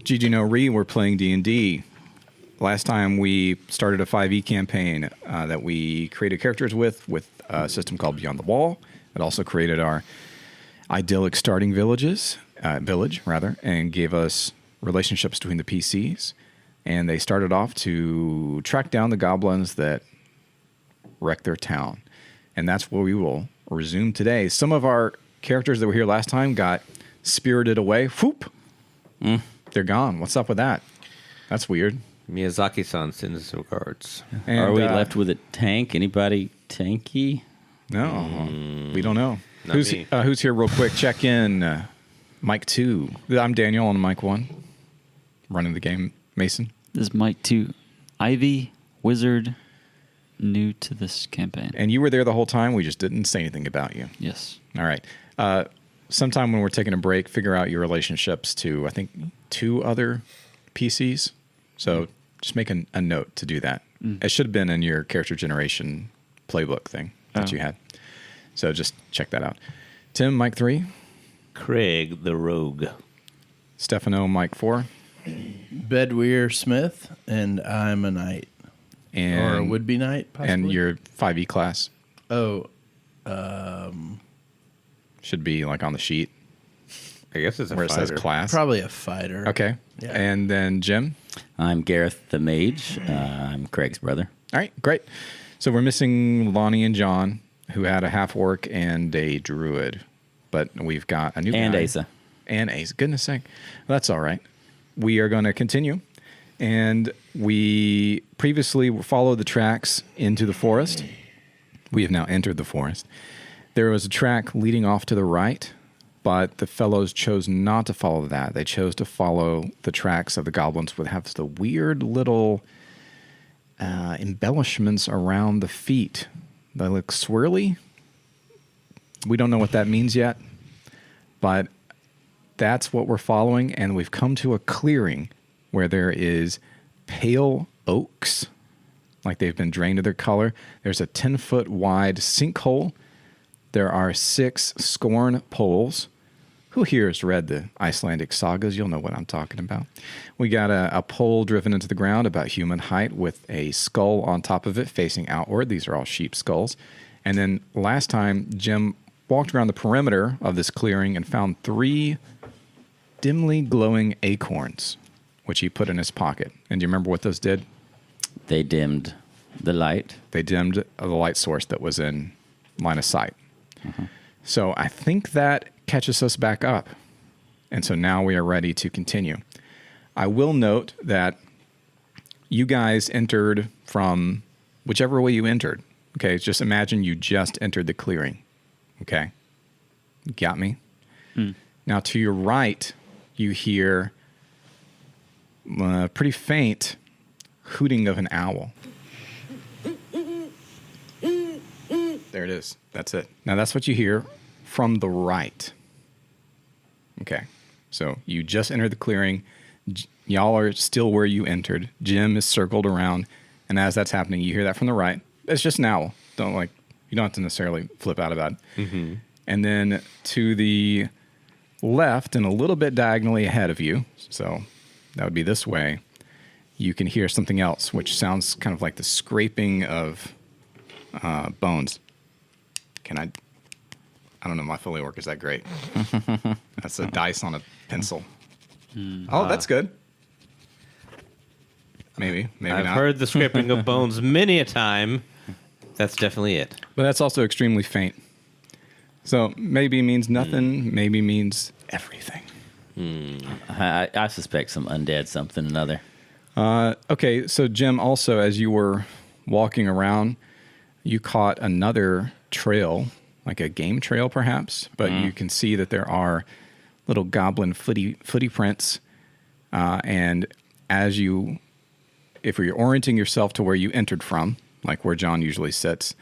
GG No Re, we're playing D&D. Last time we started a 5e campaign that we created characters with a system called Beyond the Wall. It also created our idyllic starting village, and gave us relationships between the PCs. And they started off to track down the goblins that wrecked their town. And that's where we will resume today. Some of our characters that were here last time got spirited away. Whoop! They're gone. What's up with that? That's weird. Miyazaki-san sends his regards. And, are we left with a tank? Anybody tanky? No, we don't know. Not me. Who's here real quick? Check in. Mike 2. I'm Daniel on Mike 1. Running the game. Mason. This is Mike 2. Ivy, wizard, new to this campaign. And you were there the whole time. We just didn't say anything about you. Yes. All right. Sometime when we're taking a break, figure out your relationships to, I think, 2 other PCs. So just make a note to do that. It should have been in your character generation playbook thing that you had. So just check that out. Tim, Mike 3. Craig the Rogue. Stefano, Mike 4. Bedweir Smith, and I'm a knight. Or a would-be knight, possibly. And your 5e class Oh, should be like on the sheet I guess it's a where it fighter. says class. probably a fighter. Okay. Yeah. And then Jim. I'm Gareth the Mage. I'm Craig's brother. All right, great. So we're missing Lonnie and John, who had a half-orc and a druid. But we've got a new guy. And Asa. And Asa. Goodness sake. Well, that's all right. We are going to continue. And we previously followed the tracks into the forest. We have now entered the forest. There was a track leading off to the right, but the fellows chose not to follow that. They chose to follow the tracks of the goblins, would have the weird little embellishments around the feet. They look swirly. We don't know what that means yet, but that's what we're following, and we've come to a clearing where there is pale oaks, like they've been drained of their color. There's a 10-foot wide sinkhole. There are 6 scorn poles. Who here has read the Icelandic sagas? You'll know what I'm talking about. We got a pole driven into the ground about human height with a skull on top of it facing outward. These are all sheep skulls. And then last time, Jim walked around the perimeter of this clearing and found 3 dimly glowing acorns, which he put in his pocket. And do you remember what those did? They dimmed the light. They dimmed the light source that was in line of sight. So I think that catches us back up. And so now we are ready to continue. I will note that you guys entered from whichever way you entered. Okay, just imagine you just entered the clearing. Okay? Got me? Now to your right, you hear pretty faint hooting of an owl. There it is. That's it. Now that's what you hear from the right. Okay. So you just entered the clearing. Y'all are still where you entered. Jim is circled around. And as that's happening, you hear that from the right. It's just an owl. You don't have to necessarily flip out about it. And then to the left and a little bit diagonally ahead of you, so that would be this way, you can hear something else, which sounds kind of like the scraping of bones. I don't know, my Foley work is that great. That's a dice on a pencil. Oh, that's good. Maybe I've not. heard the scraping of bones many a time. That's definitely it. But that's also extremely faint. So maybe means nothing, maybe means everything. I suspect some undead something or another. Okay, so Jim, also as you were walking around, you caught another trail, like a game trail perhaps, but you can see that there are little goblin footy prints. And if you're orienting yourself to where you entered from, like where John usually sits,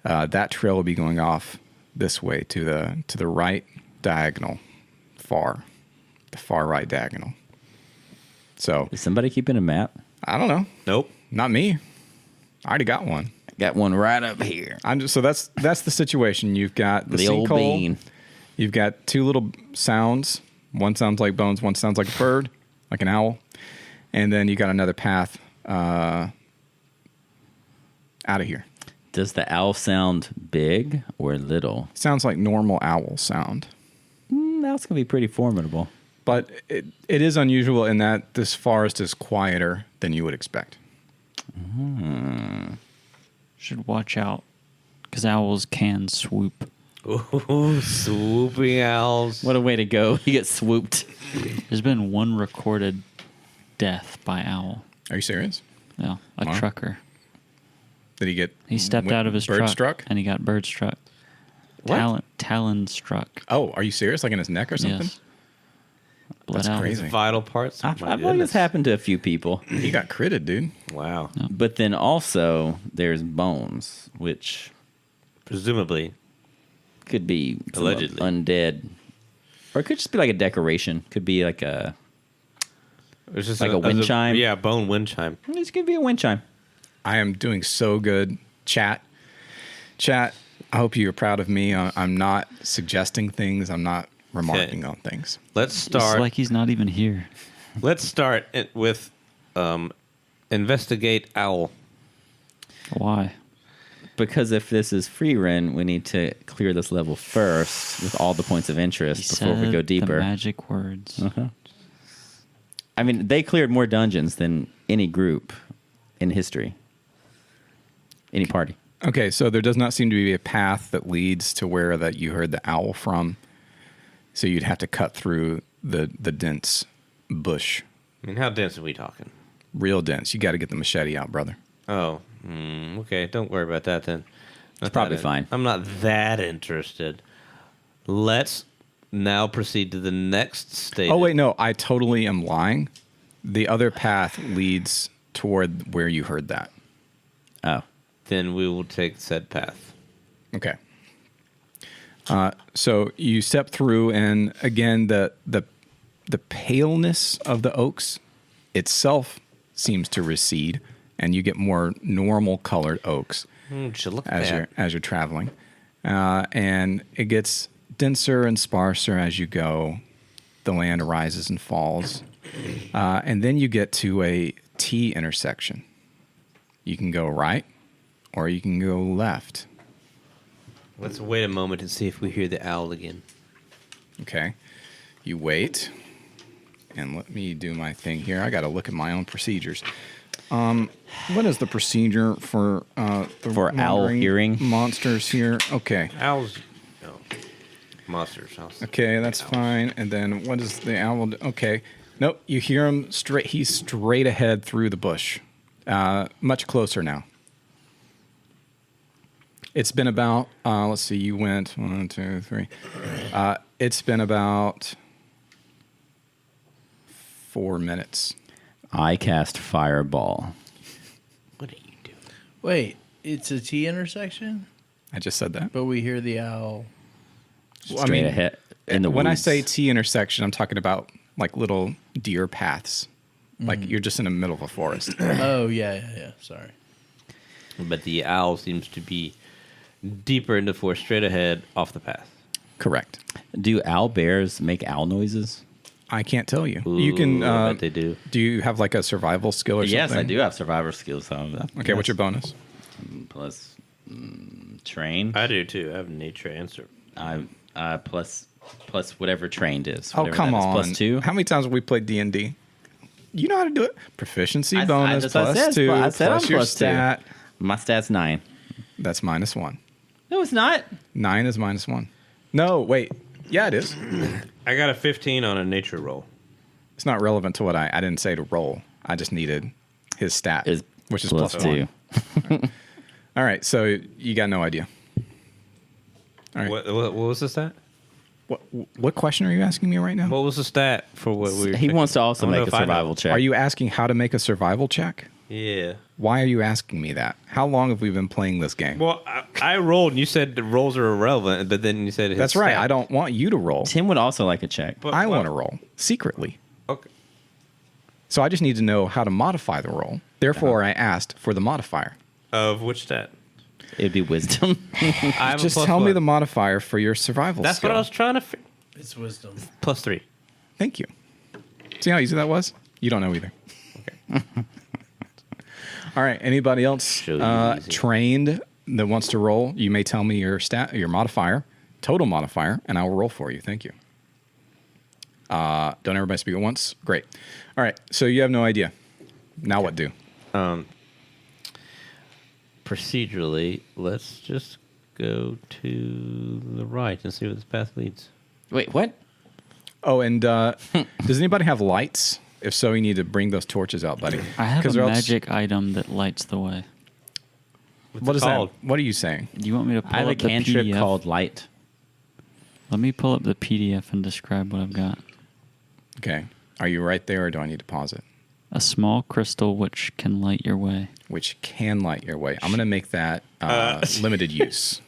that trail will be going off this way to the right diagonal, the far right diagonal. So Is somebody keeping a map? I don't know. Nope. Not me. I already got one. Got one right up here. So that's the situation. You've got the old sinkhole. bean. You've got 2 little sounds. One sounds like bones. One sounds like a bird. like an owl. And then you got another path out of here. Does the owl sound big or little? Sounds like normal owl sound. That's going to be pretty formidable. But it is unusual in that this forest is quieter than you would expect. Should watch out because owls can swoop. Ooh, swooping owls. What a way to go. You get swooped. There's been one recorded death by owl. Are you serious? No, a Wow. trucker. Did he get He stepped out of his bird truck struck? and he got bird struck. What? Talon struck. Oh, are you serious? Like in his neck or something? Yes. Bled That's out. crazy. Vital parts. I My feel like goodness. this happened to a few people. He got critted, dude. Wow. But then also there's bones, which Presumably. could be some Allegedly. undead. Or it could just be like a decoration. Could be like a... It's just Like a wind chime? Yeah, bone wind chime. This could be a wind chime. I am doing so good. Chat, I hope you're proud of me. I'm not suggesting things. I'm not remarking on things. Let's It's start. like he's not even here. Let's start it with investigate owl. Why? Because if this is free run, we need to clear this level first with all the points of He interest before we said go the deeper. magic words. I mean, they cleared more dungeons than any group in history. Any party. Okay, so there does not seem to be a path that leads to where that you heard the owl from. So you'd have to cut through the dense bush. I mean, how dense are we talking? Real dense. You got to get the machete out, brother. Oh, okay. Don't worry about that then. Not probably that fine. I'm not that interested. Let's now proceed to the next stage. Oh, wait, no. I totally am lying. The other path leads toward where you heard that. Oh. Then we will take said path. Okay. So you step through, and again, the paleness of the oaks itself seems to recede, and you get more normal colored oaks Should look as bad. you're traveling, and it gets denser and sparser as you go. The land rises and falls, and then you get to a T intersection. You can go right, or you can go left. Let's wait a moment and see if we hear the owl again. Okay. You wait. And let me do my thing here. I got to look at my own procedures. What is the procedure for For owl wandering hearing? monsters here? Okay. Owls. No. Monsters. Owls. Okay, that's Owls. fine. And then what is the owl? Okay. Nope. You hear him straight. He's straight ahead through the bush. Much closer now. It's been about, let's see, you went 1, 2, 3. It's been about 4 minutes. I cast Fireball. What are you doing? Wait, it's a T intersection, I just said that. but we hear the owl. Well, Straight ahead in the when I woods. say T intersection, I'm talking about like little deer paths. Like you're just in the middle of a forest. Oh, yeah. Sorry. But the owl seems to be deeper into the forest, straight ahead, off the path. Correct. Do owl bears make owl noises? I can't tell you. You can. Ooh, I bet they do. Do you have like a survival skill or Yes, something? I do have survivor skills. So Okay, what's your bonus? plus train? I do too. I have nature answer. Plus whatever trained is. Oh, whatever come that is, on. +2. How many times have we played D&D? You know how to do it. Proficiency I- bonus that's what I plus said. 2 I said plus I'm your plus 2. stat. My stat's 9. That's -1. No, it's not. 9 is -1. No, wait. Yeah, it is. I got a 15 on a nature roll. It's not relevant to what I didn't say to roll. I just needed his stat, Is which is plus +1. 2. All right, so you got no idea. All right. What was the stat? What question are you asking me right now? What was the stat for what we were He wants to also I wanna make a know if I know. survival check. Are you asking how to make a survival check? Yeah. Why are you asking me that? How long have we been playing this game? Well, I rolled and you said the rolls are irrelevant, but then you said his That's right. stat. I don't want you to roll. Tim would also like a check. But- I well, want to roll secretly. Okay. So I just need to know how to modify the roll. Therefore, I asked for the modifier. Of which stat? It'd be wisdom. I have Just a tell me +1. the modifier for your survival That's skill. what I was trying to. It's wisdom. +3. Thank you. See how easy that was? You don't know either. Okay. All right. Anybody else trained that wants to roll? You may tell me your modifier, total modifier, and I will roll for you. Thank you. Don't everybody speak at once? Great. All right. So you have no idea. Now what do? Procedurally, let's just go to the right and see where this path leads. Wait, what? Oh, and does anybody have lights? If so, you need to bring those torches out, buddy. I have a magic item that lights the way. What is that? What are you saying? Do you want me to pull I have up a the cantrip PDF? called Light. Let me pull up the PDF and describe what I've got. Okay. Are you right there, or do I need to pause it? A small crystal which can light your way. Which can light your way. I'm going to make that limited use.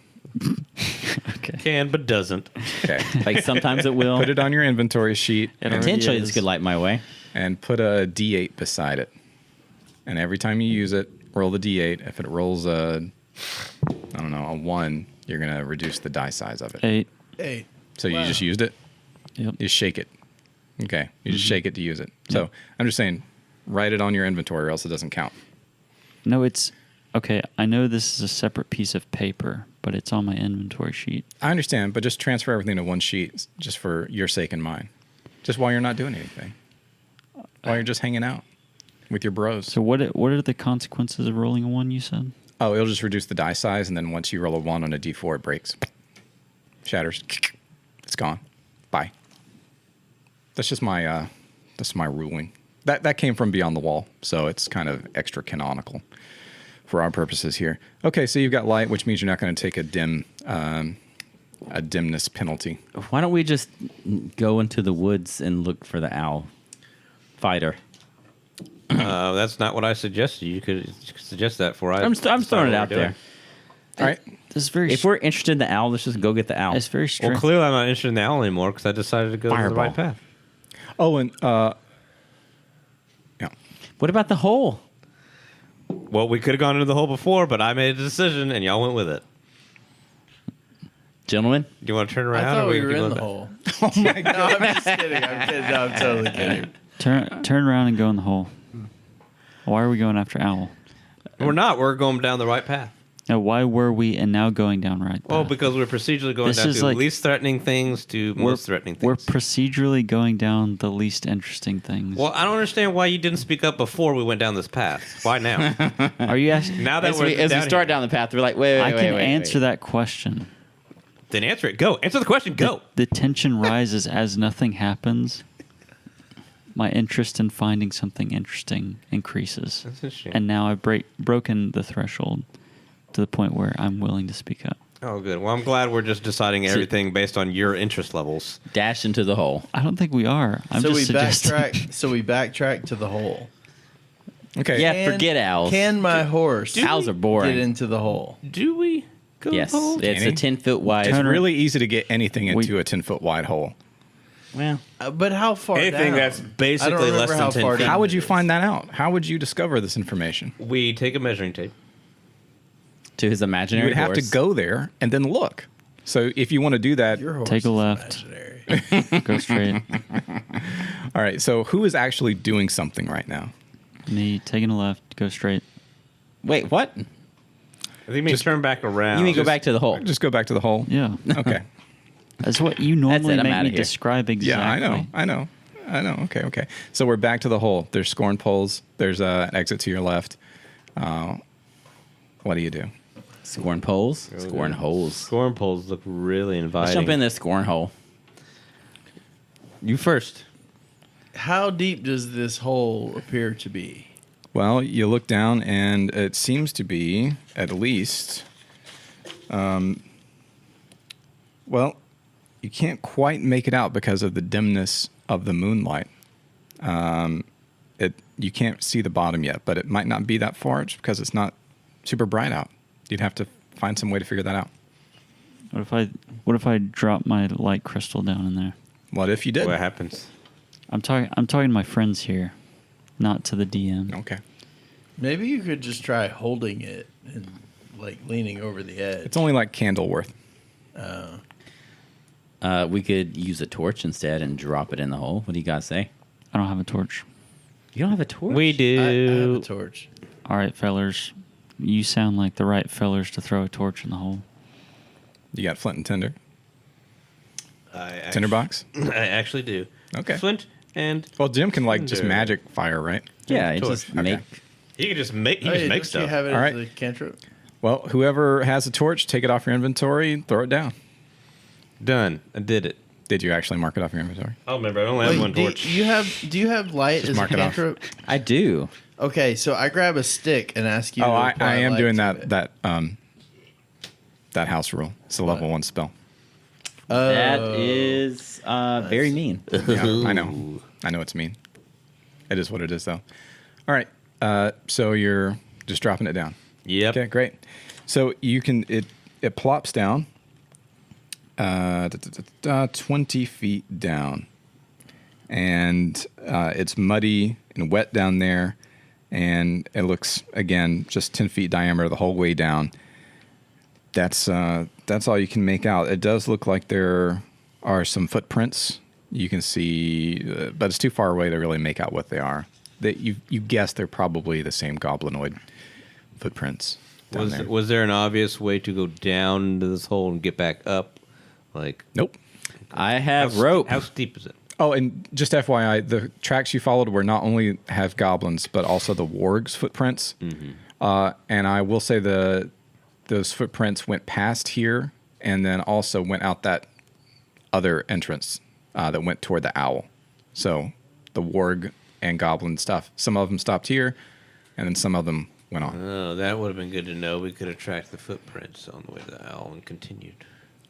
Okay. Can, but doesn't. Okay. Like sometimes it will. Put it on your inventory sheet. It already Potentially is. this could light my way. And put a D8 beside it. And every time you use it, roll the D8. If it rolls a 1, you're going to reduce the die size of it. 8. 8. So you just used it? Yep. You shake it. Okay. You just shake it to use it. So I'm just saying, write it on your inventory or else it doesn't count. No, it's... Okay, I know this is a separate piece of paper, but it's on my inventory sheet. I understand, but just transfer everything to one sheet just for your sake and mine. Just while you're not doing anything. While you're just hanging out with your bros. So what are the consequences of rolling a 1, you said? Oh, it'll just reduce the die size, and then once you roll a 1 on a D4, it breaks. Shatters. It's gone. Bye. That's just my ruling. That came from Beyond the Wall, so it's kind of extra canonical for our purposes here. Okay, so you've got light, which means you're not going to take a dimness penalty. Why don't we just go into the woods and look for the owl fighter? That's not what I suggested. You could suggest that for I'm throwing it out there. All right. This is very... If we're interested in the owl, let's just go get the owl. It's very strange. Well, clearly I'm not interested in the owl anymore because I decided to go to the Fireball. right path. Oh, and yeah. What about the hole? Well, we could have gone into the hole before, but I made a decision and y'all went with it. Gentlemen? Do you want to turn around? I thought or we were keep in going the back? hole. Oh my god! No, I'm just kidding. I'm kidding. No, I'm totally kidding. Turn around and go in the hole. Why are we going after owl? We're not. We're going down the right path. Now, why were we and now going down right path? Well, because we're procedurally going This down is to like- least threatening things to most threatening We're things. procedurally going down the least interesting things. Well, I don't understand why you didn't speak up before we went down this path. Why now? Are you asking? Now that As we're we start here, down the path, we're like, wait, I can wait, answer that question. then answer it. Go. Answer the question. Go. The tension rises as nothing happens. My interest in finding something interesting increases. That's interesting. And now I've broken the threshold to the point where I'm willing to speak up. Oh, good. Well, I'm glad we're just deciding everything based on your interest levels. Dash into the hole. I don't think we are. I'm So just we suggesting. backtrack. So we backtrack to the hole. Okay. Yeah, forget owls. Can my horse Owls are boring. get into the hole? Do we go Yes, hole? it's a 10-foot wide. It's Turn her- really easy to get anything into a 10-foot wide hole. Well, But how far Anything down? that's I don't basically remember less than how 10 far feet. down How would it you is. find that out? How would you discover this information? We take a measuring tape. to his You imaginary would have to horse. go there and then look. So if you want to do that, Your horse Take a is left. imaginary. Go straight. all right. So who is actually doing something right now? Me taking a left. Go straight. Wait, what? I think you mean turn back around. You mean go back to the hole? Just go back to the hole. Yeah. Okay. That's what you normally I'm make outta me here. describe exactly. Yeah, I know. Okay. So we're back to the hole. There's scorn poles. There's an exit to your left. What do you do? Scorn poles? Scorn holes. Scorn poles look really inviting. Let's jump in this scorn hole. You first. How deep does this hole appear to be? Well, you look down, and it seems to be at least. Well, you can't quite make it out because of the dimness of the moonlight. You can't see the bottom yet, but it might not be that far just because it's not super bright out. You'd have to find some way to figure that out. What if I drop my light crystal down in there? What if you did? What happens? I'm talking to my friends here, not to the DM. Okay. Maybe you could just try holding it and like leaning over the edge. It's only like candle worth. We could use a torch instead and drop it in the hole. What do you guys say? I don't have a torch. You don't have a torch? We I do. have a torch. All right, fellers. You sound like the right fellers to throw a torch in the hole. You got flint and tinder. I Tinderbox? I actually do. Okay. Flint and Well, Jim can like just Tinder. magic fire, right? Yeah, you torch. just make... he can just make. He Hey, just don't makes stuff. you have it All as right. a cantrip? Well, whoever has a torch, take it off your inventory, throw it down. Done. I did it. Did you actually mark it off your inventory? I don't remember. I only have one torch. Do you have light Just as a mark it off. cantrip? I do. Okay, so I grab a stick and ask you. Oh, to I apply am light doing to that it. that house rule. It's a level 1 spell. That is very mean. Yeah, I know. I know it's mean. It is what it is, though. All right. So you're just dropping it down. Yep. Okay, great. So you can it plops down 20 feet down, and it's muddy and wet down there, and it looks again just 10 feet diameter the whole way down. That's all you can make out. It does look like there are some footprints you can see, but it's too far away to really make out what they are. That you guess they're probably the same goblinoid footprints. Down there. Was there an obvious way to go down into this hole and get back up? Like, Nope. I have rope. How steep is it? Oh, and just FYI, the tracks you followed were not only have goblins, but also the warg's footprints. And I will say those footprints went past here and then also went out that other entrance that went toward the owl. So the warg and goblin stuff, some of them stopped here, and then some of them went on. Oh, that would have been good to know. We could have tracked the footprints on the way to the owl and continued.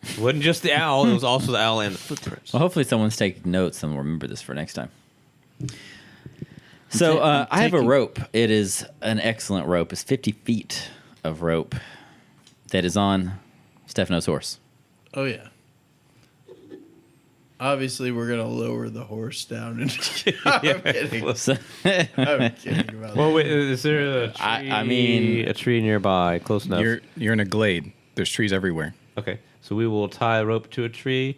It wasn't just the owl; it was also the owl and the footprints. Well, hopefully someone's taking notes and will remember this for next time. So I have a rope. It is an excellent rope. It's 50 feet of rope that is on Stefano's horse. Oh yeah. Obviously, we're gonna lower the horse down. And I'm kidding. So, I'm kidding about Well, wait, is there a tree? I mean- a tree nearby, close enough. You're in a glade. There's trees everywhere. Okay, so we will tie a rope to a tree,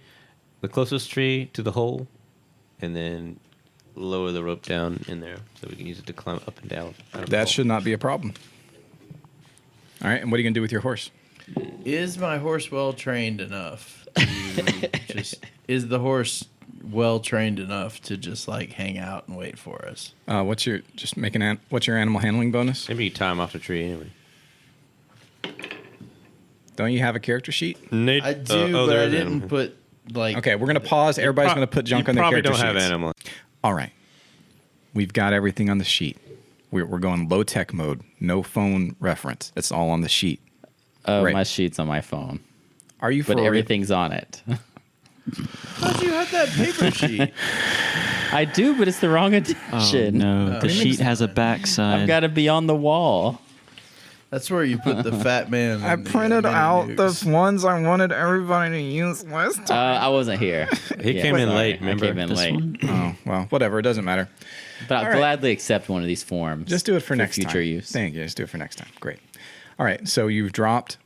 the closest tree to the hole, and then lower the rope down in there so we can use it to climb up and down. out of the That hole. should not be a problem. All right, and what are you going to do with your horse? Is my horse well trained enough? Is the horse well trained enough to just like hang out and wait for us? What's your animal handling bonus? Maybe you tie him off the tree anyway. Don't you have a character sheet? I do, but I didn't put like. Okay, we're going to pause. Everybody's going to put junk on their character sheets. You probably don't sheets. have animal. All right. We've got everything on the sheet. We're going low-tech mode. No phone reference. It's all on the sheet. oh, Right. my sheet's on my phone, Are you for but everything's on it. How'd you have that paper sheet? I do, but it's the wrong Oh, edition. no. The sheet has a backside. I've got to be on the wall. That's where you put the fat man. I and printed mini out nukes. the ones I wanted everybody to use last time. I wasn't here. He came in sorry. late, remember? I came in This late. one? Oh, well, whatever. It doesn't matter. But I'll All right. gladly accept one of these forms. Just do it for next future time. use. Thank you. Just do it for next time. Great. All right. So you've dropped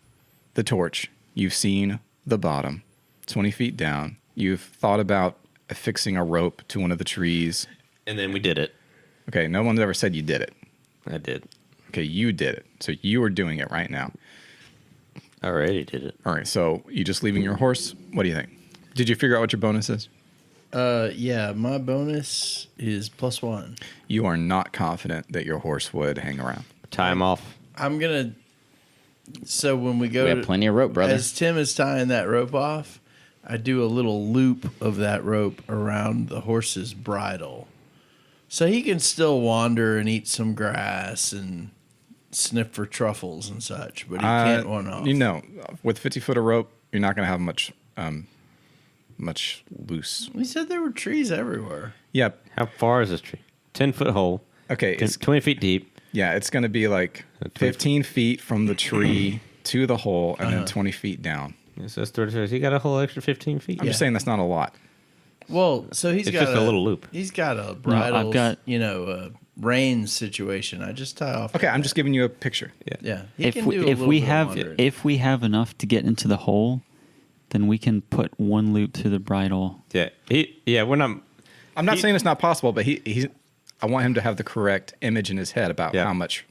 the torch. You've seen the bottom, 20 feet down. You've thought about affixing a rope to one of the trees. And then we did it. Okay. No one's ever said you did it. I did. Okay. You did it. So you are doing it right now. I already did it. All right. So you just leaving your horse? What do you think? Did you figure out what your bonus is? Yeah, my bonus is +1. You are not confident that your horse would hang around. Tie him off. I'm gonna. So when we go, We have plenty of rope, brother. as Tim is tying that rope off, I do a little loop of that rope around the horse's bridle, so he can still wander and eat some grass and sniff for truffles and such, but he can't run off. You know, with 50 foot of rope, you're not going to have much loose. We said there were trees everywhere. Yep. How far is this tree? 10-foot hole. Okay. It's 20 feet deep. yeah. It's going to be like 15 feet from the tree to the hole, and then 20 feet down. It says 30. He got a whole extra 15 feet. I'm just saying that's not a lot. Well, so he's It's got just a little loop. He's got a bridle, got- a rein situation. I just tie off. Okay. I'm just giving you a picture. Yeah, he If can we, do a if little we bit of have wandering. if we have enough to get into the hole, then we can put one loop through the bridle. Yeah. We're not. I'm not He- saying it's not possible, but he's. I want him to have the correct image in his head about Yeah. how much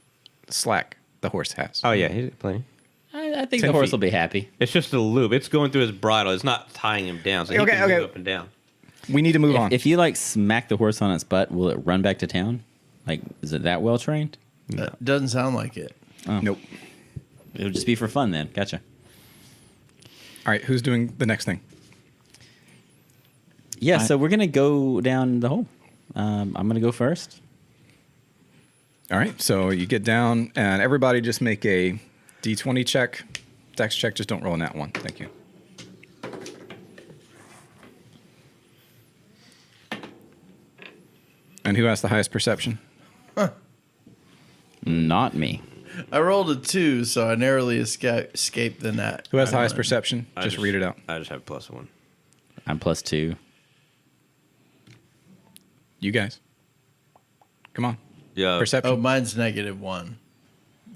slack the horse has. Oh yeah, he's playing. I think 10 the horse feet. will be happy. It's just a loop. It's going through his bridle. It's not tying him down, so he Okay, can okay. move up and down. We need to move on. If you like smack the horse on its butt, will it run back to town? Like, is it that well trained? Doesn't sound like it. Nope. It'll just be for fun then. Gotcha. All right, who's doing the next thing? Yeah, so we're gonna go down the hole. I'm gonna go first. All right, so you get down, and everybody just make a D20 check. Dex check, just don't roll in that one. Thank you. And who has the highest perception? Not me. I rolled a 2, so I narrowly escaped the net. Who has the highest perception? I Just read it out. I just have +1. I'm +2. You guys. Come on. Yeah. Perception. Oh, mine's -1.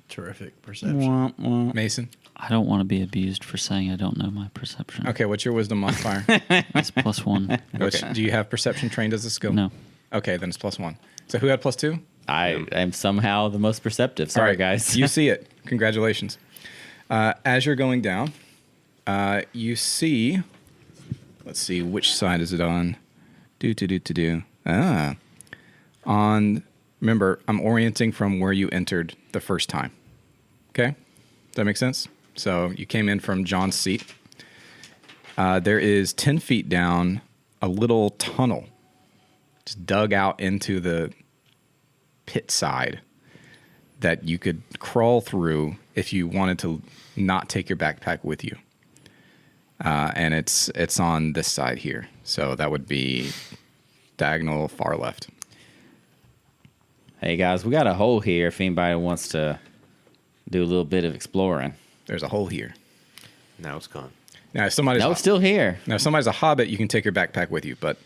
Terrific perception. Wah, wah. Mason. I don't want to be abused for saying I don't know my perception. Okay, what's your wisdom modifier? It's +1. Okay. Do you have perception trained as a skill? No. Okay, then it's +1. So who had +2? I am somehow the most perceptive. Sorry, All right, guys. You see it. Congratulations. As you're going down, you see. Let's see, which side is it on? On. Remember, I'm orienting from where you entered the first time. Okay, does that make sense? So you came in from John's seat. There is 10 feet down a little tunnel, just dug out into the pit side that you could crawl through if you wanted to not take your backpack with you. And it's on this side here. So that would be diagonal far left. Hey guys, we got a hole here if anybody wants to do a little bit of exploring. There's a hole here. Now it's gone. Now, if somebody's No, it's still here. now if somebody's a hobbit, you can take your backpack with you, but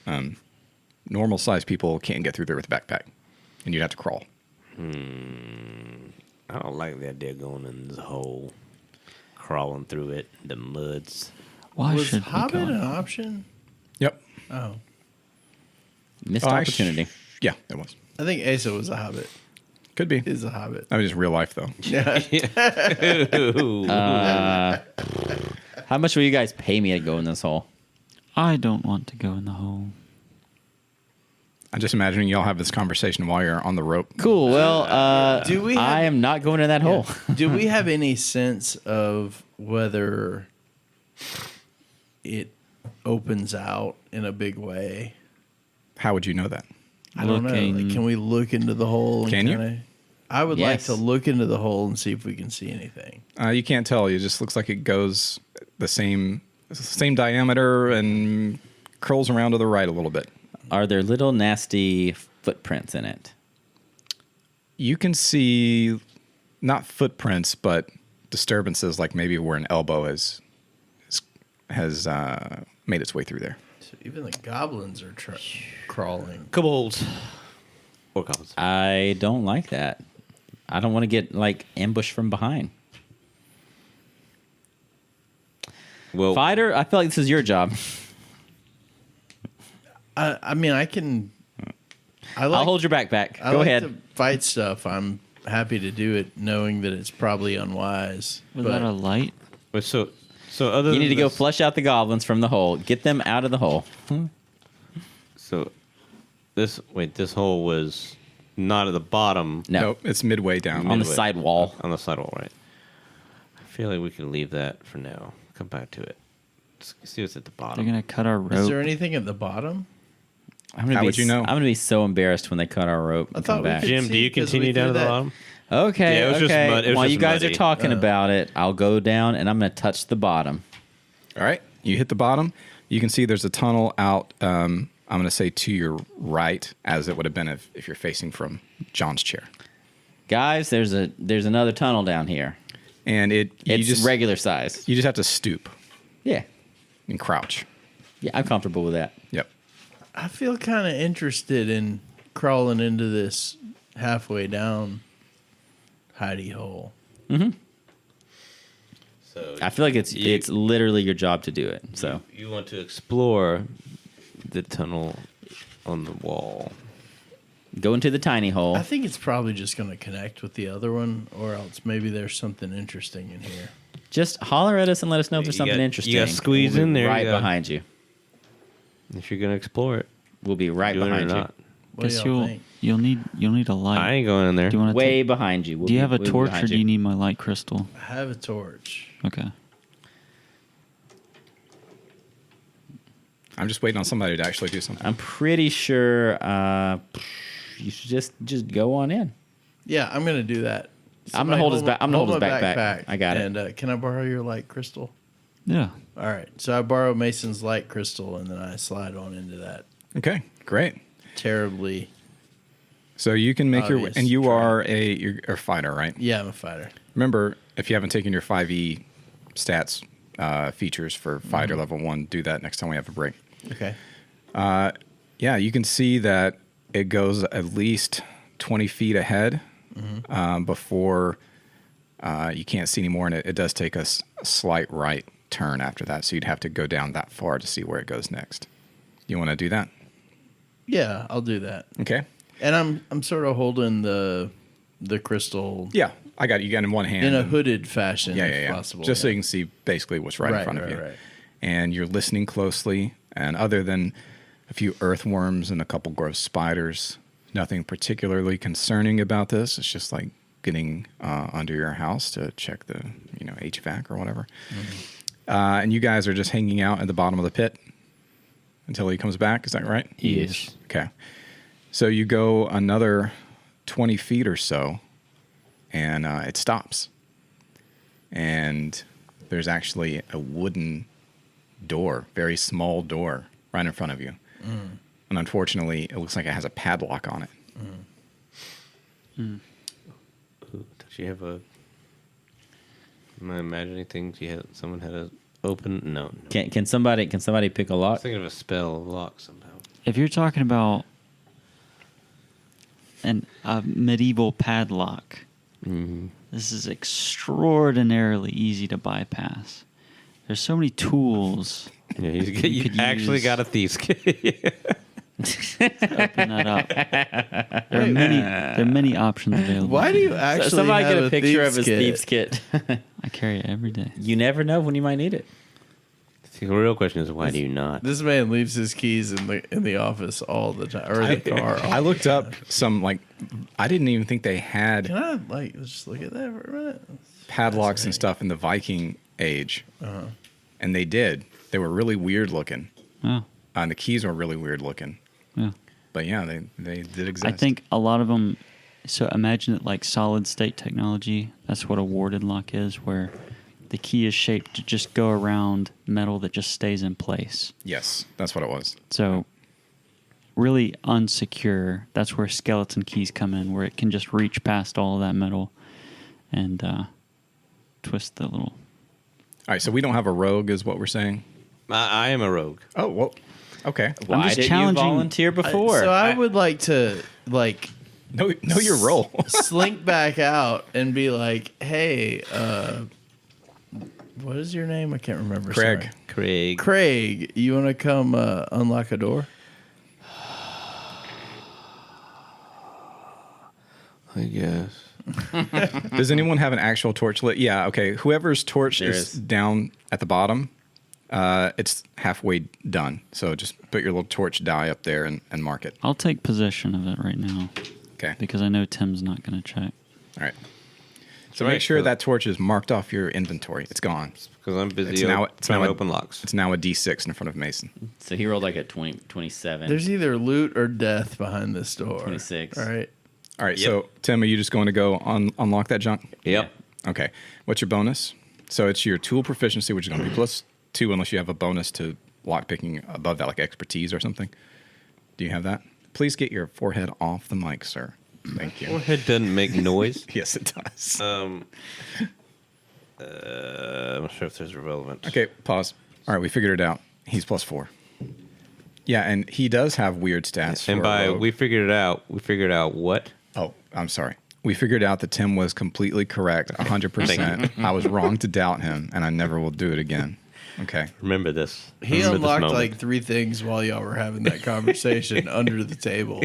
normal sized people can't get through there with a backpack, and you'd have to crawl. I don't like the idea of going in this hole, crawling through it, the muds. Why Was should we Hobbit go? an option? Yep. Oh. Missed Oh, opportunity. Yeah, it was. I think Asa was a Hobbit. Could be. Is a Hobbit. That was just real life, though. Yeah. How much will you guys pay me to go in this hole? I don't want to go in the hole. I'm just imagining y'all have this conversation while you're on the rope. Cool. Well, Do we I have- am not going in that hole. Do we have any sense of whether it opens out in a big way? How would you know that? I don't know. Looking- Like, can we look into the hole? And Can you? kinda- I would Yes. like to look into the hole and see if we can see anything. You can't tell. It just looks like it goes the same diameter and curls around to the right a little bit. Are there little nasty footprints in it? You can see not footprints, but disturbances, like maybe where an elbow has made its way through there. So even the goblins are crawling. Kobolds. Or goblins. I don't like that. I don't want to get like ambushed from behind. Well, Fighter, I feel like this is your job. I mean, I can. I like, I'll hold your backpack. I Go like ahead. to fight stuff. I'm happy to do it, knowing that it's probably unwise. Was but that a light? but so other You need to than go this- flush out the goblins from the hole. Get them out of the hole. So this hole was not at the bottom. No, Nope, it's midway down. on the Midway. side wall. On the sidewall, right? I feel like we can leave that for now. Come back to it. Let's see what's at the They're bottom. gonna cut our rope. is there anything at the bottom? I'm gonna How be, would you know? I'm gonna be so embarrassed when they cut our rope and thought come we back. could- Jim, do you 'cause we continue down to threw the that- bottom? Okay, Yeah, it was just okay. mud- it was While just you guys muddy. are talking about it, I'll go down and I'm gonna touch the bottom. All right, you hit the bottom. You can see there's a tunnel out. I'm going to say to your right, as it would have been if you're facing from John's chair. Guys, there's another tunnel down here. And you It's just regular size. you just have to stoop Yeah, and crouch. yeah, I'm comfortable with that. Yep. I feel kind of interested in crawling into this halfway down hidey hole. So I feel like it's literally your job to do it. So you want to explore the tunnel on the wall. Go into the tiny hole. I think it's probably just going to connect with the other one, or else maybe there's something interesting in here. Just holler at us and let us know if there's something interesting. You got to squeeze in there. Right behind you. If you're gonna explore it, We'll be right doing it or behind you. not. What do Guess y'all think? you'll need a light. I ain't going in there. Do you want to Way behind you. Do you have a torch or do you need my light crystal? I have a torch. Okay. I'm just waiting on somebody to actually do something. I'm pretty sure you should just go on in. Yeah, I'm going to do that. I'm gonna hold his back. I'm gonna hold his my backpack. I got it. And can I borrow your light crystal? Yeah. All right. So I borrow Mason's light crystal, and then I slide on into that Okay, great. terribly. So you can make your way, Obvious and you trap. are you're a fighter, right? Yeah, I'm a fighter. Remember, if you haven't taken your 5e stats features for fighter level 1, do that next time we have a break. Okay. Yeah, you can see that it goes at least 20 feet ahead before you can't see anymore, and it does take a slight right turn after that, so you'd have to go down that far to see where it goes next. You want to do that? Yeah, I'll do that. Okay. And I'm sort of holding the crystal Yeah, I got it. You got it in one hand. in a hooded fashion, Yeah, if yeah. possible. Just so yeah. you can see basically what's right in front of you. Right. And you're listening closely, and other than a few earthworms and a couple gross spiders, nothing particularly concerning about this. It's just like getting under your house to check the HVAC or whatever. And you guys are just hanging out at the bottom of the pit until he comes back. Is that right? Yes. Okay. So you go another 20 feet or so, and it stops. And there's actually a wooden door, very small door, right in front of you. And unfortunately, it looks like it has a padlock on it. Ooh, does she have a? Am I imagining things? Someone had a open. No. Can somebody pick a I was lock? thinking of a spell lock somehow. If you're talking about a medieval padlock, this is extraordinarily easy to bypass. There's so many tools. Yeah, You you could actually use- got a thief's key. Open that up. There are many options available. Why do you actually Somebody have get a picture of his thieves' thieves' kit. I carry it every day. You never know when you might need it. The real question is, why do you not? This man leaves his keys in the office all the time, or the car. I looked up some, I didn't even think they had Can I let's just look at that for a minute? padlocks and stuff in the Viking age. And they did. They were really weird looking. Oh, And the keys were really weird looking. yeah. But yeah, they did exist. I think a lot of them. So imagine it like solid state technology. That's what a warded lock is, where the key is shaped to just go around metal that just stays in place. Yes, that's what it was. So really unsecure. That's where skeleton keys come in, where it can just reach past all of that metal and twist the little. All right, so we don't have a rogue, is what we're saying. I am a rogue. Oh, well, okay. Why just didn't challenging- you volunteer before? So I would like to Know your role. slink back out and be like, "Hey, what is your name? I can't remember." Craig. Sorry. Craig. Craig, you want to come unlock a door? I guess. Does anyone have an actual torch lit? Yeah, okay. Whoever's torch There is is. down at the bottom, it's halfway done. So just put your little torch die up there and mark it. I'll take possession of it right now Okay. because I know Tim's not going to check. All right. So Right, make sure so- that torch is marked off your inventory. It's gone. Because I'm busy It's now trying to a- open locks. It's now a D6 in front of Mason. So he rolled like a 27. There's either loot or death behind this door. 26. All right. All right. Yep. So Tim, are you just going to go unlock that junk? Yep. Okay. What's your bonus? So it's your tool proficiency, which is going to be +2 unless you have a bonus to lockpicking above that, like expertise or something. Do you have that? Please get your forehead off the mic, sir. Thank you. Forehead doesn't make noise. Yes, it does. I'm not sure if there's relevant. Okay, pause. All right, we figured it out. He's +4. Yeah, and he does have weird stats. And for a by rogue. we figured out what? Oh, I'm sorry. We figured out that Tim was completely correct, 100%. I was wrong to doubt him, and I never will do it again. Okay. Remember this. He Remember this unlocked moment. like 3 things while y'all were having that conversation under the table.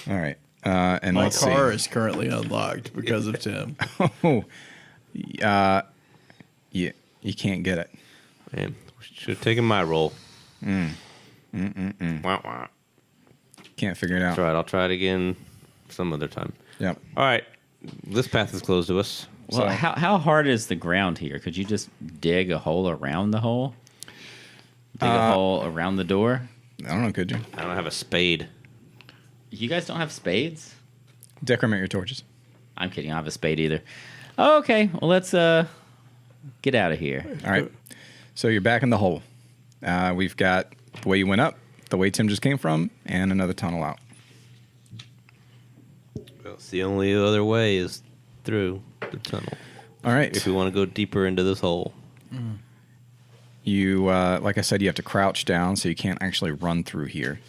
All right. And My let's car see. is currently unlocked because of Tim. Oh, you can't get it. Man, should have taken my roll. Wah, wah. Can't figure it out. That's all right. I'll try it again some other time. Yep. All right. This path is closed to us. Well, So- how hard is the ground here? Could you just dig a hole around the hole? Dig a hole around the door? I don't know. Could you I don't have a spade. You guys don't have spades? decrement your torches? I'm kidding. I don't have a spade either. Okay. Well, let's get out of here. All right. So you're back in the hole. We've got the way you went up, the way Tim just came from, and another tunnel out. Well, it's the only other way is through the tunnel. All right. If we want to go deeper into this hole. You, like I said, you have to crouch down, so you can't actually run through here.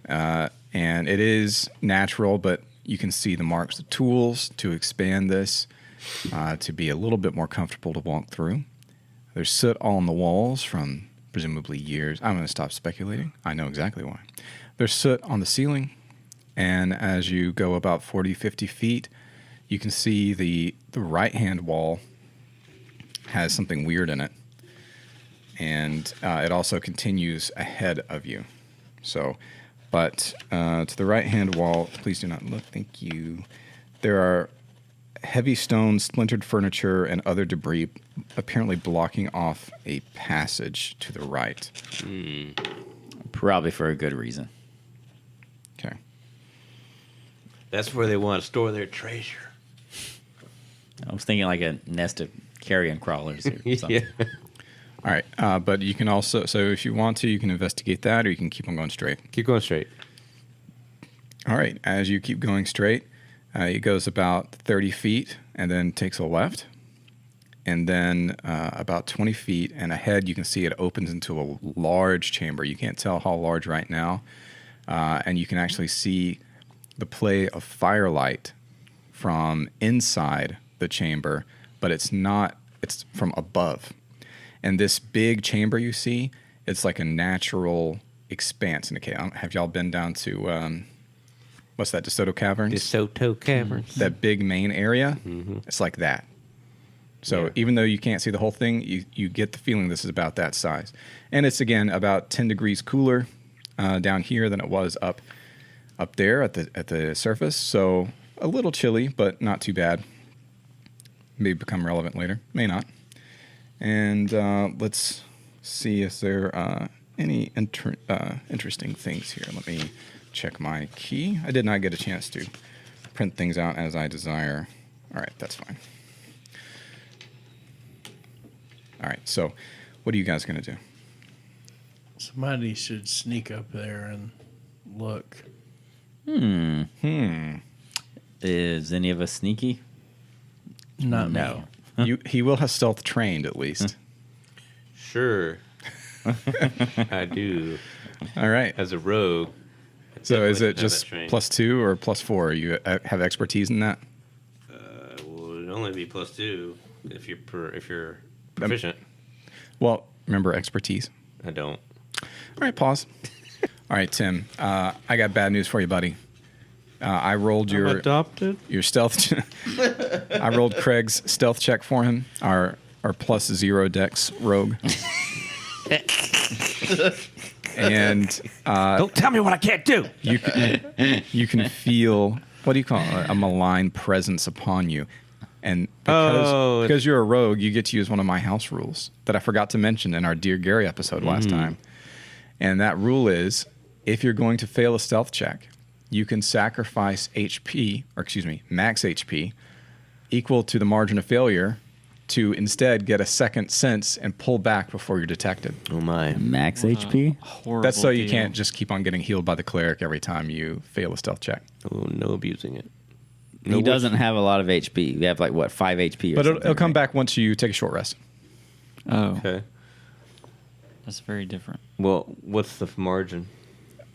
And it is natural, but you can see the marks, the tools to expand this to be a little bit more comfortable to walk through. There's soot all on the walls from presumably years. I'm going to stop speculating. I know exactly why. There's soot on the ceiling, and as you go about 40, 50 feet, you can see the right-hand wall has something weird in it. And it also continues ahead of you. So, but to the right-hand wall, please do not look. Thank you. There are heavy stones, splintered furniture, and other debris apparently blocking off a passage to the right. Probably for a good reason. Okay. That's where they want to store their treasure. I was thinking like a nest of carrion crawlers or something. Yeah. All right. But you can also, so if you want to, you can investigate that, or you can keep on going straight. Keep going straight. All right. As you keep going straight, it goes about 30 feet and then takes a left. And then about 20 feet and ahead, you can see it opens into a large chamber. You can't tell how large right now. And you can actually see the play of firelight from inside the chamber, but it's not, it's from above. And this big chamber you see, it's like a natural expanse. And okay, have y'all been down to what's that, DeSoto Caverns? DeSoto Caverns. That big main area? It's like that. So Yeah. even though you can't see the whole thing, you get the feeling this is about that size. And it's, again, about 10 degrees cooler down here than it was up there at the surface. So a little chilly, but not too bad. May become relevant later. May not. And let's see if there are any interesting things here. Let me check my key. I did not get a chance to print things out as I desire. All right, that's fine. All right, so what are you guys going to do? Somebody should sneak up there and look. Is any of us sneaky? Not No. He will have stealth trained at least. Sure. I do. All right. As a rogue. I So is definitely it have just that trained. +2 or +4? You have expertise in that? Well, it'd only be +2 if you're proficient. Well, remember expertise. I don't. All right, pause. All right, Tim. I got bad news for you, buddy. I rolled I'm adopted. your stealth. I rolled Craig's stealth check for him. Our +0 dex rogue. And Don't tell me what I can't do. you can feel, what do you call it? A malign presence upon you. And Oh, because you're a rogue, you get to use one of my house rules that I forgot to mention in our Dear Gary episode last time. And that rule is, if you're going to fail a stealth check, you can sacrifice max HP equal to the margin of failure to instead get a second sense and pull back before you're detected. Oh my. Max HP? Horrible. That's so you deal. can't just keep on getting healed by the cleric every time you fail a stealth check. Oh, no abusing it. He doesn't have a lot of HP. We have like, what, 5 HP or But something? it'll come right? back once you take a short rest. Oh, Okay. that's very different. Well, what's the margin?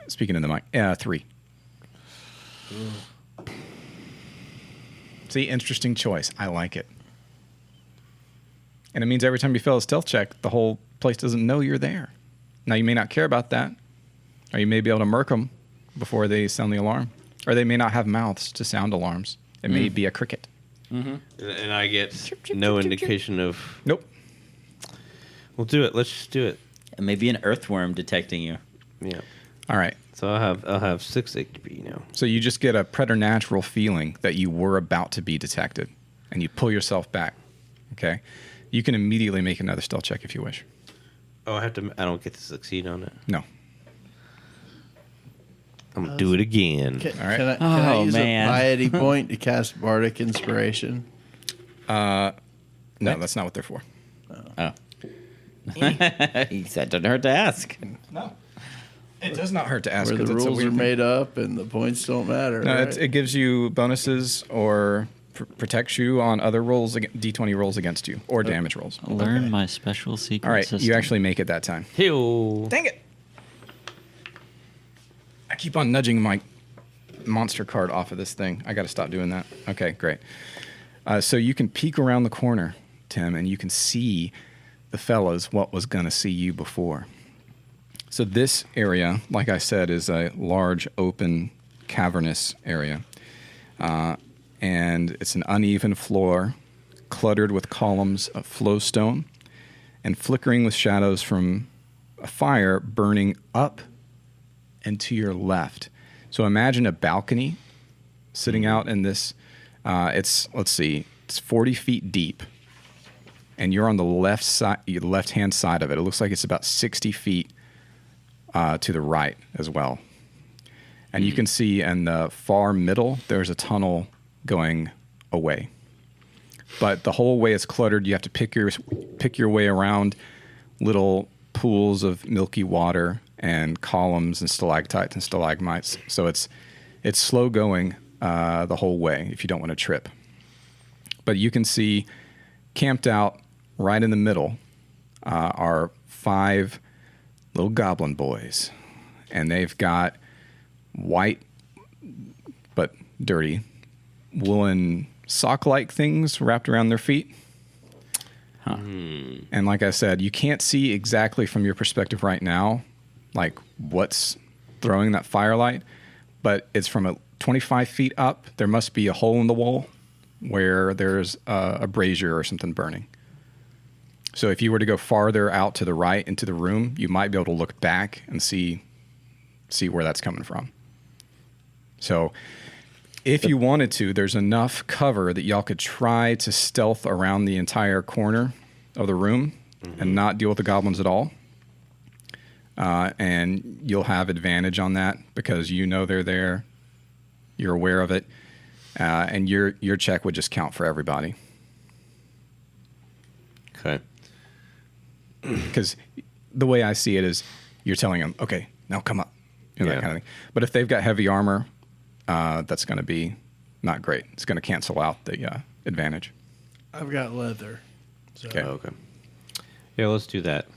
Speaking in the mic. 3. See, interesting choice. I like it. And it means every time you fail a stealth check, the whole place doesn't know you're there. Now, you may not care about that, or you may be able to murk them, before they sound the alarm. Or they may not have mouths to sound alarms. It may be a cricket. And I get no indication of. Nope. We'll do it. Let's just do it. And maybe an earthworm detecting you. Yeah. All right. So I'll have 6 HP now. So you just get a preternatural feeling that you were about to be detected, and you pull yourself back. Okay. You can immediately make another stealth check if you wish. Oh, I don't get to succeed on it. No. I'm gonna do it again. All right. Can I Oh, use man. a piety point to cast Bardic Inspiration? No, that's not what they're for. Oh. He said, doesn't hurt to ask. No. It does not hurt to ask. Where the 'cause it's a rules are weird thing. made up and the points don't matter. No, right? it gives you bonuses or protects you on other rolls, D20 rolls against you, or damage rolls. Learn my special secret All right, system. you actually make it that time. Heyo. Dang it! I keep on nudging my monster card off of this thing. I got to stop doing that. Okay, great. So you can peek around the corner, Tim, and you can see the fellas what was going to see you before. So this area, like I said, is a large, open, cavernous area. And it's an uneven floor, cluttered with columns of flowstone, and flickering with shadows from a fire burning up and to your left. So imagine a balcony sitting out in this, it's 40 feet deep, and you're on the left-hand side of it. It looks like it's about 60 feet to the right as well. And you can see in the far middle, there's a tunnel going away. But the whole way is cluttered. You have to pick your way around little pools of milky water and columns and stalactites and stalagmites. So it's slow going the whole way if you don't want to trip. But you can see camped out right in the middle are 5 little goblin boys. And they've got white but dirty woolen sock-like things wrapped around their feet. And like I said, you can't see exactly from your perspective right now, like what's throwing that firelight, but it's from 25 feet up. There must be a hole in the wall where there's a brazier or something burning. So if you were to go farther out to the right into the room, you might be able to look back and see where that's coming from. So if you wanted to, there's enough cover that y'all could try to stealth around the entire corner of the room and not deal with the goblins at all. And you'll have advantage on that because you know they're there. You're aware of it. And your check would just count for everybody. Okay. Because the way I see it is you're telling them, okay, now come up. You know, that kind of thing. But if they've got heavy armor, that's going to be not great. It's going to cancel out the advantage. I've got leather. So. Okay. Okay. Yeah, let's do that.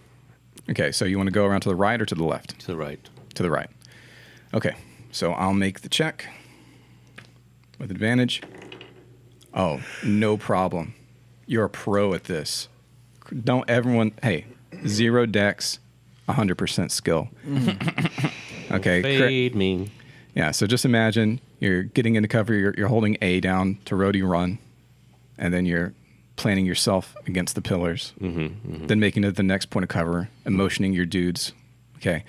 Okay, so you want to go around to the right or to the left? To the right. To the right. Okay, so I'll make the check with advantage. Oh, no problem. You're a pro at this. Hey, 0 dex, 100% skill. Okay. Fade me. Yeah, so just imagine you're getting into cover, you're holding A down to roadie run, and then you're planting yourself against the pillars, then making it to the next point of cover and motioning your dudes. Okay,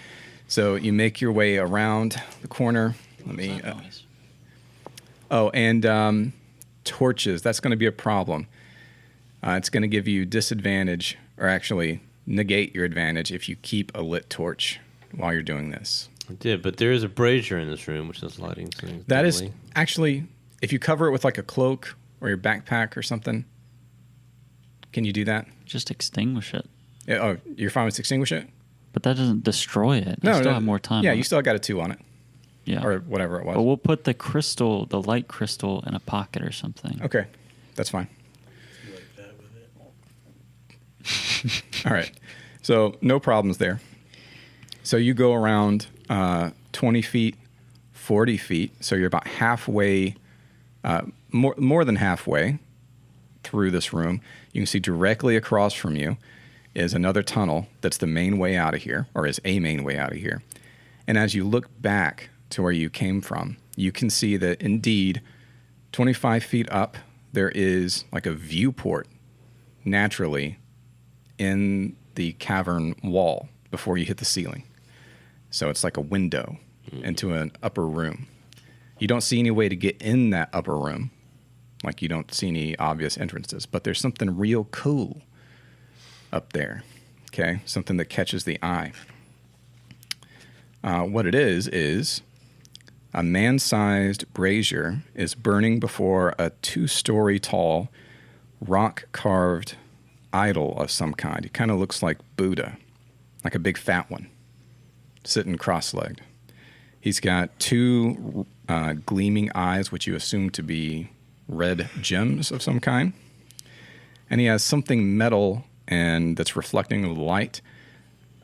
so you make your way around the corner. Let me... and torches, that's going to be a problem. It's going to give you disadvantage, or actually negate your advantage if you keep a lit torch while you're doing this. I did, but there is a brazier in this room, which is lighting things. That is actually, if you cover it with like a cloak or your backpack or something, can you do that? Just extinguish it. Yeah, oh, you're fine with extinguish it? But that doesn't destroy it. You still have more time. Yeah, on you it. still got a 2 on it, Yeah. or whatever it was. But we'll put the light crystal, in a pocket or something. Okay, that's fine. All right, so no problems there. So you go around 20 feet, 40 feet, so you're about halfway, more than halfway through this room. You can see directly across from you is another tunnel that's the main way out of here, or is a main way out of here. And as you look back to where you came from, you can see that indeed 25 feet up, there is like a viewport naturally in the cavern wall before you hit the ceiling. So it's like a window into an upper room. You don't see any way to get in that upper room. Like you don't see any obvious entrances, but there's something real cool up there. Okay. Something that catches the eye. What it is a man-sized brazier is burning before a 2-story tall rock-carved idol of some kind. It kind of looks like Buddha, like a big fat one, sitting cross-legged. He's got 2 gleaming eyes, which you assume to be red gems of some kind. And he has something metal and that's reflecting the light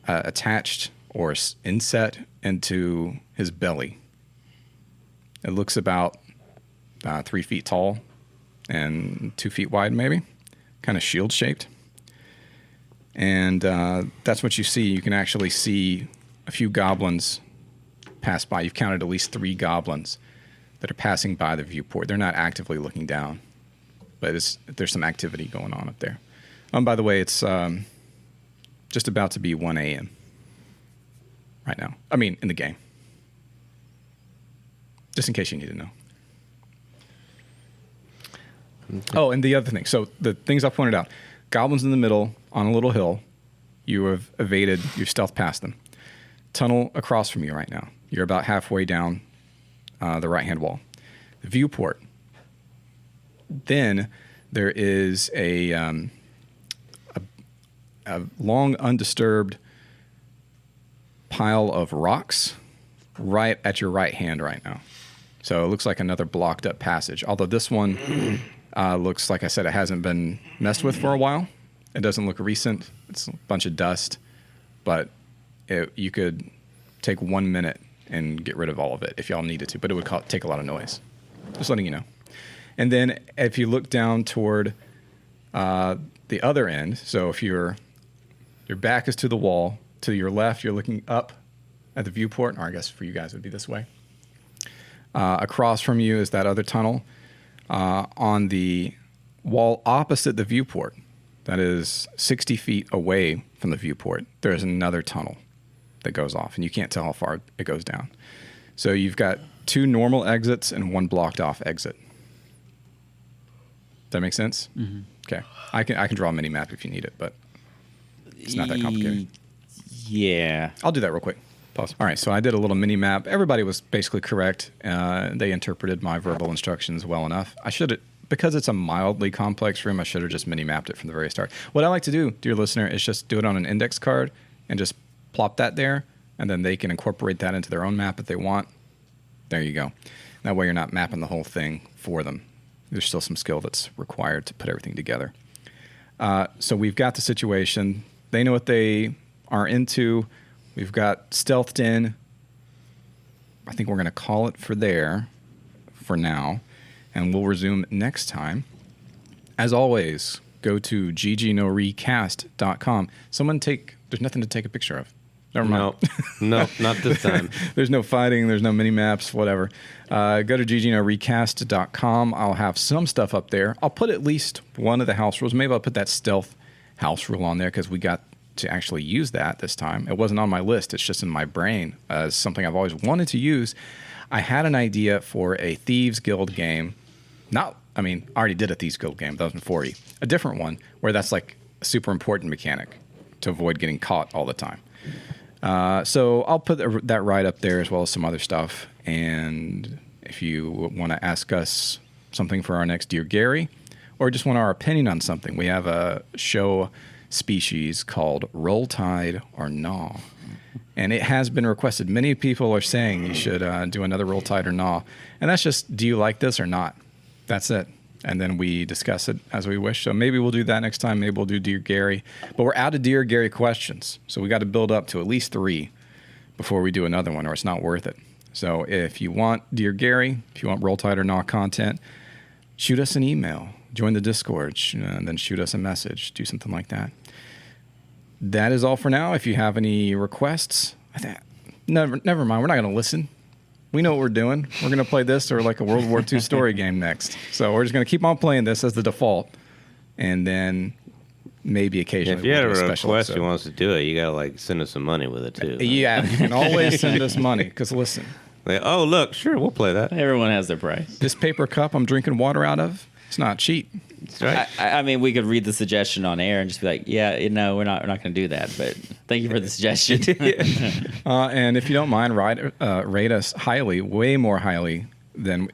attached or inset into his belly. It looks about 3 feet tall and 2 feet wide, maybe, kind of shield-shaped. And that's what you see. You can actually see a few goblins pass by. You've counted at least 3 goblins that are passing by the viewport. They're not actively looking down, but there's some activity going on up there. By the way, it's just about to be 1 a.m. right now. I mean, in the game. Just in case you need to know. Oh, and the other thing. So the things I pointed out. Goblins in the middle on a little hill. You have evaded. You've stealth past them. Tunnel across from you right now. You're about halfway down the right-hand wall. The viewport. Then there is a long, undisturbed pile of rocks right at your right hand right now. So it looks like another blocked up passage. Although this one looks, like I said, it hasn't been messed with for a while. It doesn't look recent. It's a bunch of dust. But you could take 1 minute and get rid of all of it if y'all needed to. But it would take a lot of noise. Just letting you know. And then if you look down toward the other end, so if your back is to the wall, to your left, you're looking up at the viewport, or I guess for you guys it would be this way. Across from you is that other tunnel. On the wall opposite the viewport, that is 60 feet away from the viewport, there is another tunnel that goes off, and you can't tell how far it goes down. So you've got 2 normal exits and 1 blocked off exit. Does that make sense? Mm-hmm. Okay. I can draw a mini map if you need it, but it's not that complicated. Yeah. I'll do that real quick. Pause. All right, so I did a little mini map. Everybody was basically correct. They interpreted my verbal instructions well enough. I should have, because it's a mildly complex room, I should have just mini mapped it from the very start. What I like to do, dear listener, is just do it on an index card and just plop that there, and then they can incorporate that into their own map if they want. There you go. That way you're not mapping the whole thing for them. There's still some skill that's required to put everything together. So we've got the situation. They know what they are into. We've got stealthed in. I think we're going to call it for there for now, and we'll resume next time. As always, go to ggnorecast.com. There's nothing to take a picture of. Never mind. No, not this time. There's no fighting. There's no mini maps, whatever. Go to ggnorecast.com. I'll have some stuff up there. I'll put at least one of the house rules. Maybe I'll put that stealth house rule on there because we got to actually use that this time. It wasn't on my list. It's just in my brain as something I've always wanted to use. I had an idea for a Thieves Guild game. I already did a Thieves Guild game. That was in 4E. A different one where that's like a super important mechanic to avoid getting caught all the time. So I'll put that right up there as well as some other stuff. And if you want to ask us something for our next Dear Gary, or just want our opinion on something, we have a show species called Roll Tide or Gnaw. And it has been requested. Many people are saying you should do another Roll Tide or Gnaw. And that's just, do you like this or not? That's it. And then we discuss it as we wish. So maybe we'll do that next time. Maybe we'll do Dear Gary. But we're out of Dear Gary questions. So we got to build up to at least 3 before we do another one, or it's not worth it. So if you want Dear Gary, if you want Roll Tide or Gnaw content, shoot us an email. Join the Discord, and then shoot us a message. Do something like that. That is all for now. If you have any requests, never mind. We're not going to listen. We know what we're doing. We're going to play this or like a World War II story game next. So we're just going to keep on playing this as the default. And then maybe occasionally If you have we'll do a a special request episode. you want us to do it, you gotta like send us some money with it too. Yeah, you can always send us money. Because listen, Like, oh look, sure, we'll play that. Everyone has their price. this paper cup I'm drinking water out of, it's not cheap. That's right. I mean, we could read the suggestion on air and just be like, yeah, no, we're not going to do that. But thank you for the suggestion. And if you don't mind, rate us highly, way more highly than.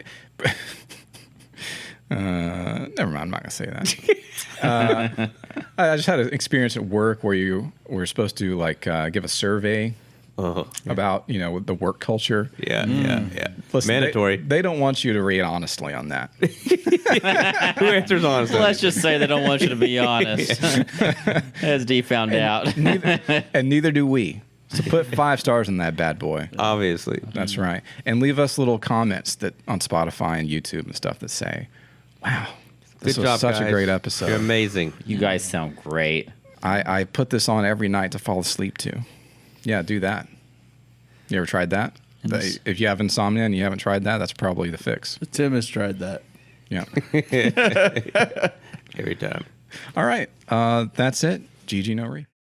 Never mind, I'm not going to say that. I just had an experience at work where you were supposed to like give a survey about the work culture. yeah. Listen, Mandatory. They don't want you to rate honestly on that. Who answers honestly? Well, let's just say they don't want you to be honest. As D found out. And neither do we. So put 5 stars on that bad boy. Obviously. That's right. And leave us little comments that on Spotify and YouTube and stuff that say, "Wow, this Good was job, such a guys. great episode. You're amazing. You guys sound great. I put this on every night to fall asleep to." Yeah, do that. You ever tried that? And this- If you have insomnia and you haven't tried that, that's probably the fix. Tim has tried that. Yeah. Every time. All right. That's it. GG no re.